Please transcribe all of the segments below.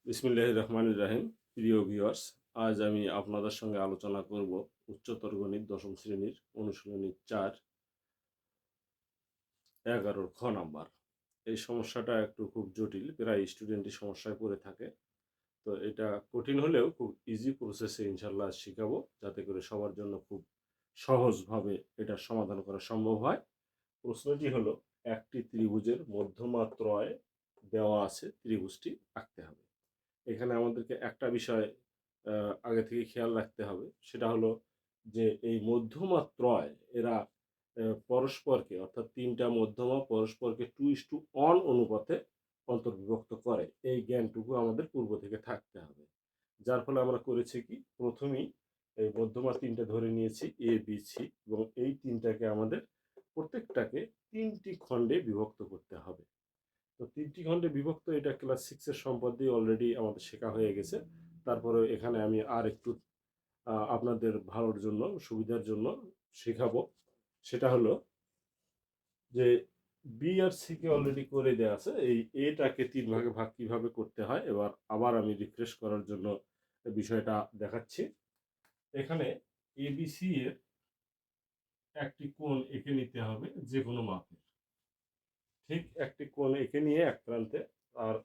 বিসমিল্লাহির রহমানির রহিম। প্রিয় ভিউয়ার্স, আজ আমি আপনাদের সঙ্গে আলোচনা করব উচ্চতর গণিত দশম শ্রেণীর অনুশীলনী ৪ 11 খ নাম্বার। এই সমস্যাটা একটু খুব জটিল, প্রায় স্টুডেন্টই সমস্যায় পড়ে থাকে। তো এটা কঠিন হলেও খুব ইজি প্রসেসে ইনশাল্লাহ শিখাবো, যাতে করে সবার জন্য খুব সহজভাবে এটার সমাধান করা সম্ভব হয়। প্রশ্নটি হলো, একটি ত্রিভুজের মধ্যমা ত্রয় দেওয়া আছে, ত্রিভুজটি আঁকতে হবে। এখানে আমাদেরকে একটা বিষয় আগে থেকে খেয়াল রাখতে হবে, সেটা হলো যে এই মধ্যমা ত্রয় এরা পরস্পরকে, অর্থাৎ তিনটা মধ্যমা পরস্পরকে 2:1 অনুপাতে অন্তর্বিভক্ত করে। এই জ্ঞানটুকু আমাদের পূর্ব থেকে থাকতে হবে। যার ফলে আমরা করেছি কি, প্রথমেই এই মধ্যমা তিনটা ধরে নিয়েছি এ বি সি, এবং এই তিনটাকে আমাদের প্রত্যেকটাকে তিনটি খণ্ডে বিভক্ত করতে হবে। তো তিনটি খণ্ডে বিভক্ত, এটা ক্লাস 6 এর সম্পদ দিয়ে অলরেডি আমাদের শেখা হয়ে গেছে। তারপরে এখানে আমি আর একটু আপনাদের ভালোর জন্য, সুবিধার জন্য শেখাবো। সেটা হলো যে বি আর সি কে অলরেডি করে দেওয়া আছে, এই এটাকে 3 ভাগে ভাগ কিভাবে করতে হয় এবার আবার আমি রিফ্রেশ করার জন্য বিষয়টা দেখাচ্ছি। এখানে এবিসি এর একটি কোণ এঁকে নিতে হবে যে কোনো মাপের। ঠিক একটি কোণ এঁকে নিয়ে এক প্রান্তে, আর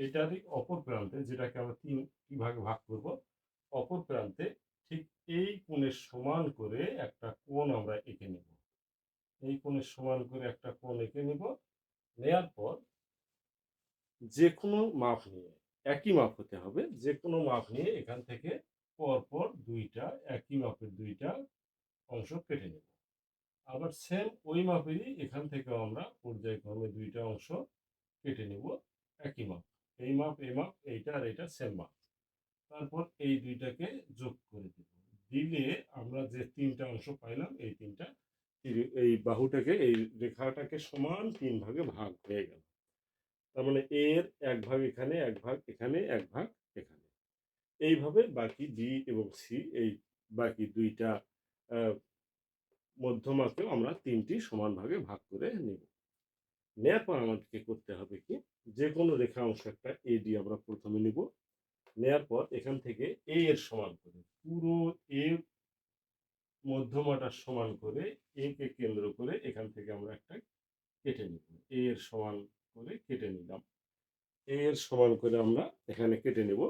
এটারই অপর প্রান্তে, যেটাকে আমরা 3 ভাগে ভাগ করব, অপর প্রান্তে ঠিক এই কোণের সমান করে একটা কোণ আমরা এঁকে নেব। এই কোণের সমান করে একটা কোণ এঁকে নিব। নেয়ার পর যে কোনো মাপ নিয়ে, একই মাপ হতে হবে, যে কোনো মাপ নিয়ে এখান থেকে পরপর দুইটা একই মাপের দুইটা অংশ কেটে নেব। আবার সেম ওই মাপেরই এখান থেকে আমরা পর্যায়ক্রমে দুইটা অংশ কেটে নেব একই মাপ। এই মাপ, এই মাপ, এইটা আর এইটা সেম মাপ। তারপর এই দুইটাকে যোগ করে দেব। দিলে আমরা যে তিনটা অংশ পাইলাম, এই তিনটা, এই বাহুটাকে, এই রেখাটাকে সমান 3 ভাগে ভাগ হয়ে গেল। তার মানে এর এক ভাগ এখানে, এক ভাগ এখানে, এক ভাগ এখানে। এইভাবে বাকি বি এবং সি, এই বাকি দুইটা মধ্যমাকেও আমরা 3টি সমান ভাগে ভাগ করে নেব। নেওয়ার পর আমাদেরকে করতে হবে কি, যে কোনো রেখা অংশ একটা এডি আমরা প্রথমে নিব। নেয়ার পর এখান থেকে এ এর সমান করে, পুরো এ মধ্যমাটার সমান করে, এ কে কেন্দ্র করে এখান থেকে আমরা একটা কেটে নিব। এ এর সমান করে কেটে নিলাম। এ এর সমান করে আমরা এখানে কেটে নেব,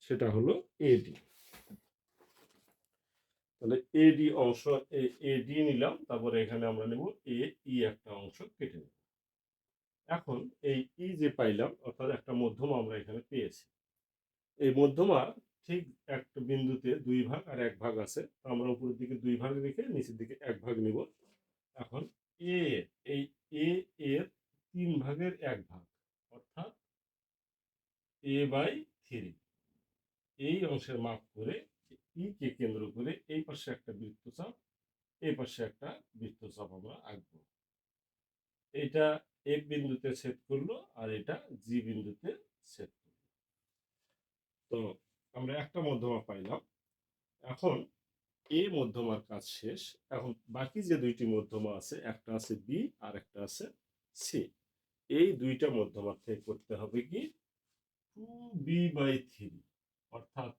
সেটা হলো এডি। তাহলে এডি অংশ, এডি নিলাম, তারপরে এখানে আমরা নেব এ ই, একটা অংশ কেটে নেব। এখন এই ই যে পাইলাম, অর্থাৎ একটা মধ্যমা আমরা এখানে পেয়েছি। এই মধ্যমা ঠিক একটা বিন্দুতে 2 ভাগ আর 1 ভাগ আছে, আমরা উপরের দিকে 2 ভাগ রেখে নিচের দিকে 1 ভাগ নিব। এখন এ, এই এ এর 3 ভাগের 1 ভাগ, অর্থাৎ a/3, এই অংশের মাপ করে ই কে কেন্দ্র করে এই পাশে একটা বৃত্তচাপ, এই পাশে একটা বৃত্তচাপ আমরা আঁকবো। এটা এফ বিন্দুতে ছেদ করলো, আর এটা জি বিন্দুতে ছেদ করলো। তো আমরা একটা মধ্যমা পাইলাম। এখন এ মধ্যমার কাজ শেষ। এখন বাকি যে দুইটি মধ্যমা আছে, একটা আছে বি আর একটা আছে সি, এই দুইটা মধ্যমার থেকে করতে হবে কি 2b/3, অর্থাৎ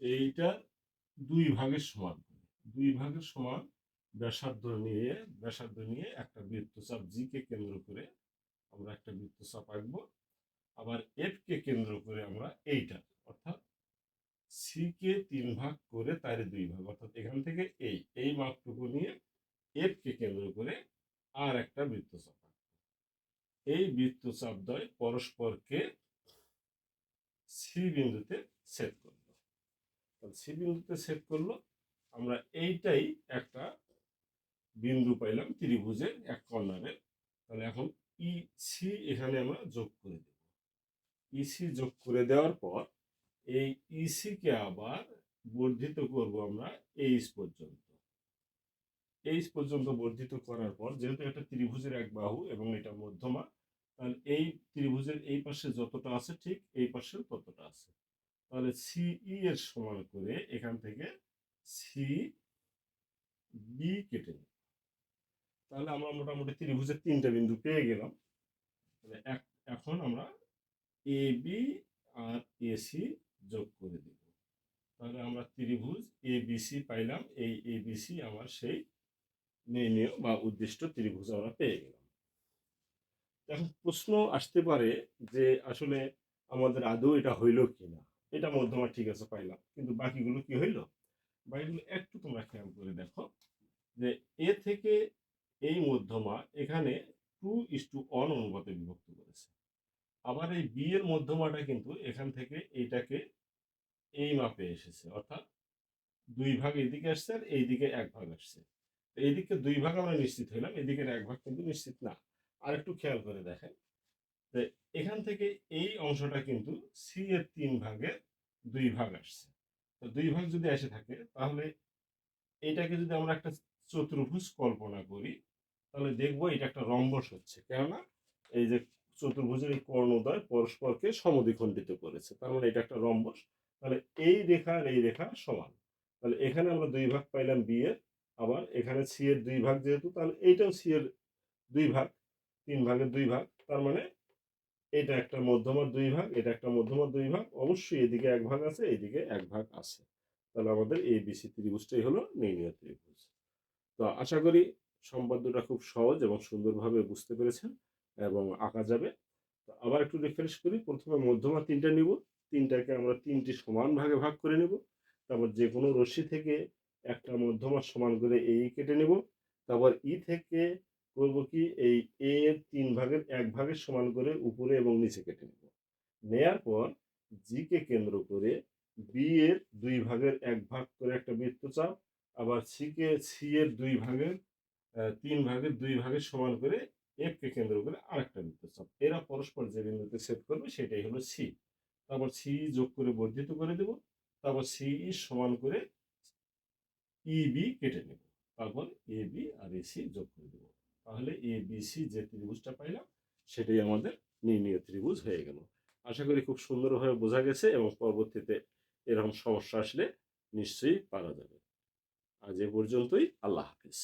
এইটা 2 ভাগের সমান, 2 ভাগের সমান ব্যাসার্ধ নিয়ে একটা বৃত্তচাপ জি কে কেন্দ্র করে আমরা একটা বৃত্তচাপ আঁকবো। আবার এফ কে কেন্দ্র করে আমরা এইটা, অর্থাৎ সি কে 3 ভাগ করে তার 2 ভাগ, অর্থাৎ এখান থেকে এই মাপটুকু নিয়ে এফ কে কেন্দ্র করে আর একটা বৃত্তচাপ আঁকবো। এই বৃত্তচাপ দ্বয় পরস্পরকে সি বিন্দুতে ছেদ করলো। সি বিন্দুতে ছেদ করলো, আমরা এইটাই একটা বিন্দু পাইলাম ত্রিভুজের এক কর্নারে। তাহলে এখন ই সি এখানে আমরা যোগ করে দেব। ইসি যোগ করে দেওয়ার পর এই ইসি কে আবার বর্ধিত করব আমরা এইচ পর্যন্ত। এইচ পর্যন্ত বর্ধিত করার পর, যেহেতু এটা ত্রিভুজের এক বাহু এবং এটা মধ্যমা, তাহলে এই ত্রিভুজের এই পাশে যতটা আছে ঠিক এই পাশে ততটা আছে। তাহলে সিই এর সমান করে এখান থেকে সি বি কেটে নিই। তাহলে আমরা মোটামুটি ত্রিভুজের 3টা বিন্দু পেয়ে গেলাম। তাহলে এখন আমরা এ বি আর এসি যোগ করে দিব। তাহলে আমরা ত্রিভুজ এবিসি পাইলাম। এই এবিসি আমার সেই নির্ণেয় বা উদ্দিষ্ট ত্রিভুজ আমরা পেয়ে গেলাম। এখন প্রশ্ন আসতে পারে যে আসলে আমাদের আদৌ এটা হইল কিনা। এটা মধ্যমা ঠিক আছে পাইলাম, কিন্তু বাকিগুলো কি হইল? বাকিগুলো একটু তোমরা খেয়াল করে দেখো যে এ থেকে এই মধ্যমা এখানে 2:1 অনুপাতে বিভক্ত করেছে। আবার এই বি এর মধ্যমাটা কিন্তু এখান থেকে এইটাকে এই মাপে এসেছে, অর্থাৎ 2 ভাগ এইদিকে আসছে আর এইদিকে 1 ভাগ আসছে। এইদিকে 2 ভাগ আমরা নিশ্চিত হইলাম, এদিকের 1 ভাগ কিন্তু নিশ্চিত না। আরেকটু খেয়াল করে দেখেন যে এখান থেকে এই অংশটা কিন্তু সি এর 3 ভাগের 2 ভাগ আসছে। তো 2 ভাগ যদি এসে থাকে তাহলে এটাকে যদি আমরা একটা চতুর্ভুজ কল্পনা করি তাহলে দেখবো এটা একটা রম্বস হচ্ছে। কেননা এই যে চতুর্ভুজের এই কর্ণদ্বয় পরস্পরকে সমদ্বিখণ্ডিত করেছে, তার মানে এটা একটা রম্বস। তাহলে এই রেখা আর এই রেখা সমান। তাহলে এখানে আমরা 2 ভাগ পাইলাম বি এর, আবার এখানে সি এর 2 ভাগ যেহেতু, তাহলে এইটাও সি এর 2 ভাগ, 3 ভাগের 2 ভাগ। তার মানে এটা একটা মধ্যমার 2 ভাগ, এটা একটা মধ্যমার 2 ভাগ। অবশ্যই এদিকে 1 ভাগ আছে, এদিকে 1 ভাগ আছে। তাহলে আমাদের এবিসি ত্রিভুজটাই হলো নির্ণীয় ত্রিভুজ। তো আশা করি সম্পাদ্যটা খুব সহজ এবং সুন্দরভাবে বুঝতে পেরেছেন এবং আঁকা যাবে। তো আবার একটু রিফ্রেশ করি। প্রথমে মধ্যমা 3টা নিব। 3টাকে আমরা 3টি সমান ভাগে ভাগ করে নেব। তারপর যেকোনো রশ্মি থেকে একটা মধ্যমা সমান করে এই কেটে নেব। তারপর ই থেকে করব কি, এই এ এর 3 ভাগের 1 ভাগের সমান করে উপরে এবং নিচে কেটে নেব। নেয়ার পর জি কে কেন্দ্র করে বি এর 2 ভাগের 1 ভাগ করে একটা বৃত্তচাপ, আবার সি এর 2 ভাগের 3 ভাগের 2 ভাগের সমান করে এফ কে কেন্দ্র করে আরেকটা বৃত্তচাপ। এরা পরস্পর যে বিন্দুতে ছেদ করবে সেটাই হলো সি। তারপর সি যোগ করে বর্ধিত করে দেব। তারপর সি সমান করে ইবি কেটে নেব। তারপর এ বি আর এসি যোগ করে দেব। তাহলে এ বি সি যে ত্রিভুজটা পাইলাম সেটাই আমাদের নির্ণীয় ত্রিভুজ হয়ে গেল। আশা করি খুব সুন্দরভাবে বোঝা গেছে এবং পরবর্তীতে এরকম সমস্যা আসলে নিশ্চয়ই পারা যাবে। আজ এ পর্যন্তই। আল্লাহ হাফিজ।